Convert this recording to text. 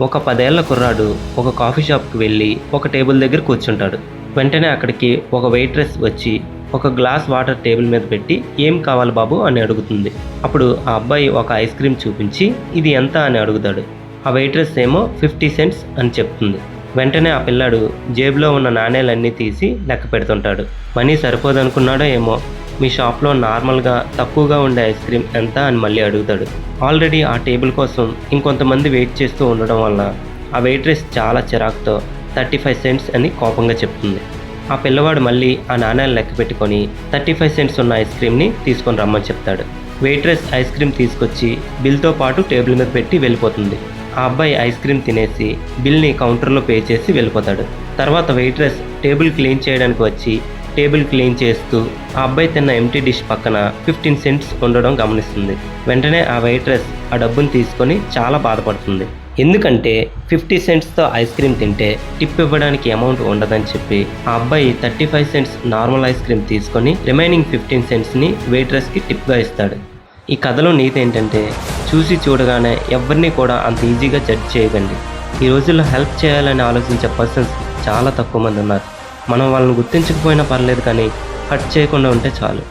ఒక 10 ఏళ్ల కుర్రాడు ఒక కాఫీ షాప్‌కి వెళ్లి ఒక టేబుల్ దగ్గర కూర్చుంటాడు. వెంటనే అక్కడికి ఒక వెయిట్రెస్ వచ్చి ఒక గ్లాస్ వాటర్ టేబుల్ మీద పెట్టి "ఏం కావాలి బాబు" అని అడుగుతుంది. అప్పుడు ఆ అబ్బాయి ఒక ఐస్ క్రీమ్ చూపించి "ఇది ఎంత" అని అడుగుతాడు. ఆ వెయిట్రెస్ ఏమో 50 సెంట్స్ అని చెప్తుంది. వెంటనే ఆ పిల్లాడు జేబులో ఉన్న నాణేలన్నీ తీసి లెక్క పెడుతుంటాడు. మనీ సరిపోదనుకున్నాడో ఏమో "మీ షాప్లో నార్మల్గా తక్కువగా ఉండే ఐస్ క్రీమ్ ఎంత" అని మళ్ళీ అడుగుతాడు. ఆల్రెడీ ఆ టేబుల్ కోసం ఇంకొంతమంది వెయిట్ చేస్తూ ఉండడం వల్ల ఆ వెయిట్రెస్ చాలా చిరాకుతో 35 సెంట్స్ అని కోపంగా చెప్తుంది. ఆ పిల్లవాడు మళ్ళీ ఆ నాణేలు లెక్క పెట్టుకొని 35 సెంట్స్ ఉన్న ఐస్ క్రీమ్ని తీసుకొని రమ్మని చెప్తాడు. వెయిట్రెస్ ఐస్ క్రీమ్ తీసుకొచ్చి బిల్తో పాటు టేబుల్ మీద పెట్టి వెళ్ళిపోతుంది. ఆ అబ్బాయి ఐస్ క్రీమ్ తినేసి బిల్ని కౌంటర్లో పే చేసి వెళ్ళిపోతాడు. తర్వాత వెయిట్రెస్ టేబుల్ క్లీన్ చేయడానికి వచ్చి టేబుల్ క్లీన్ చేస్తూ ఆ అబ్బాయి తిన్న ఎంప్టీ డిష్ పక్కన 15 సెంట్స్ ఉండడం గమనిస్తుంది. వెంటనే ఆ వెయిట్రెస్ ఆ డబ్బును తీసుకొని చాలా బాధపడుతుంది. ఎందుకంటే 50 సెంట్స్తో ఐస్ క్రీమ్ తింటే టిప్ ఇవ్వడానికి అమౌంట్ ఉండదని చెప్పి ఆ అబ్బాయి 35 సెంట్స్ నార్మల్ ఐస్ క్రీమ్ తీసుకొని రిమైనింగ్ 15 సెంట్స్ని వెయిట్రెస్కి టిప్గా ఇస్తాడు. ఈ కథలో నీతి ఏంటంటే చూసి చూడగానే ఎవరిని కూడా అంత ఈజీగా జడ్జ్ చేయకండి. ఈ రోజుల్లో హెల్ప్ చేయాలని ఆలోచించే పర్సన్స్ చాలా తక్కువ మంది ఉన్నారు. మనం వాళ్ళని గుర్తించకపోయినా పర్లేదు, కానీ హర్ట్ చేయకుండా ఉంటే చాలు.